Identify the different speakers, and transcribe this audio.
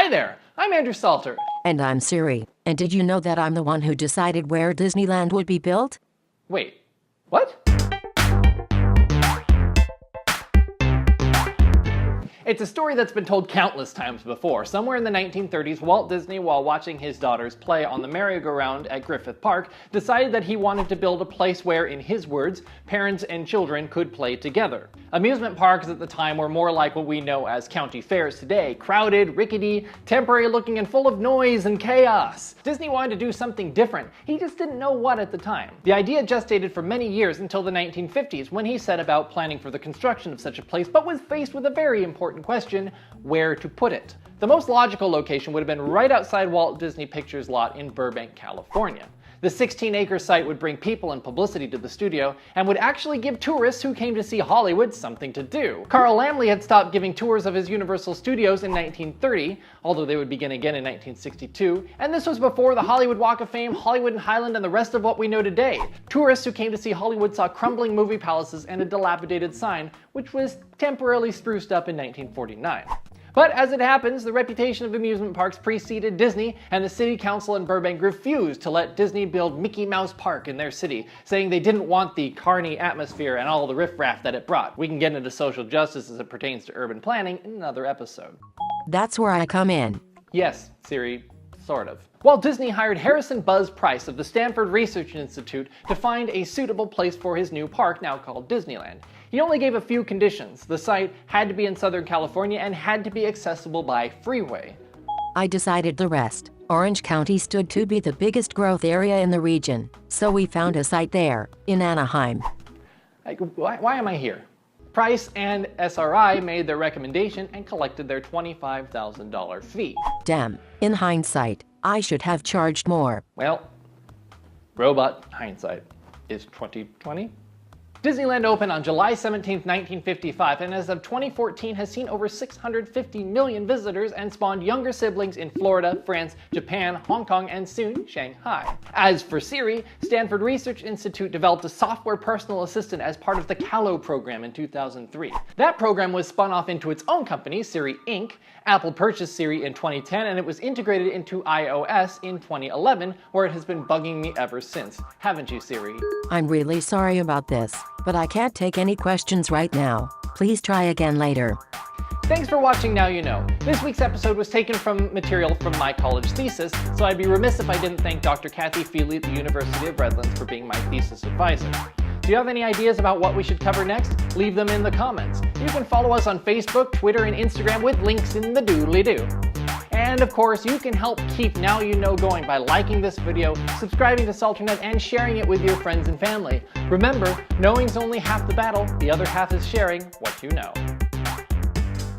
Speaker 1: Hi there, I'm Andrew Salter.
Speaker 2: And I'm Siri. And did you know that I'm the one who decided where Disneyland would be built?
Speaker 1: Wait, what? It's a story that's been told countless times before. Somewhere in the 1930s, Walt Disney, while watching his daughters play on the merry-go-round at Griffith Park, decided that he wanted to build a place where, in his words, parents and children could play together. Amusement parks at the time were more like what we know as county fairs today, crowded, rickety, temporary-looking, and full of noise and chaos. Disney wanted to do something different. He just didn't know what at the time. The idea gestated for many years until the 1950s, when he set about planning for the construction of such a place, but was faced with a very important question: where to put it. The most logical location would have been right outside Walt Disney Pictures lot in Burbank, California. The 16-acre site would bring people and publicity to the studio and would actually give tourists who came to see Hollywood something to do. Carl Laemmle had stopped giving tours of his Universal Studios in 1930, although they would begin again in 1962, and this was before the Hollywood Walk of Fame, Hollywood and Highland, and the rest of what we know today. Tourists who came to see Hollywood saw crumbling movie palaces and a dilapidated sign, which was temporarily spruced up in 1949. But as it happens, the reputation of amusement parks preceded Disney, and the city council in Burbank refused to let Disney build Mickey Mouse Park in their city, saying they didn't want the carny atmosphere and all the riffraff that it brought. We can get into social justice as it pertains to urban planning in another episode.
Speaker 2: That's where I come in.
Speaker 1: Yes, Siri, sort of. Walt Disney hired Harrison Buzz Price of the Stanford Research Institute to find a suitable place for his new park, now called Disneyland. He only gave a few conditions. The site had to be in Southern California and had to be accessible by freeway.
Speaker 2: I decided the rest. Orange County stood to be the biggest growth area in the region, so we found a site there, in Anaheim.
Speaker 1: Why am I here? Price and SRI made their recommendation and collected their $25,000 fee.
Speaker 2: Damn, in hindsight, I should have charged more.
Speaker 1: Well, robot hindsight is 20/20. Disneyland opened on July 17, 1955, and as of 2014 has seen over 650 million visitors and spawned younger siblings in Florida, France, Japan, Hong Kong, and soon Shanghai. As for Siri, Stanford Research Institute developed a software personal assistant as part of the CALO program in 2003. That program was spun off into its own company, Siri Inc. Apple purchased Siri in 2010, and it was integrated into iOS in 2011, where it has been bugging me ever since. Haven't you, Siri?
Speaker 2: I'm really sorry about this, but I can't take any questions right now. Please try again later.
Speaker 1: Thanks for watching Now You Know. This week's episode was taken from material from my college thesis, so I'd be remiss if I didn't thank Dr. Kathy Feely at the University of Redlands for being my thesis advisor. Do you have any ideas about what we should cover next? Leave them in the comments. You can follow us on Facebook, Twitter, and Instagram with links in the doodly-doo. And of course, you can help keep Now You Know going by liking this video, subscribing to Salternet, and sharing it with your friends and family. Remember, knowing's only half the battle, the other half is sharing what you know.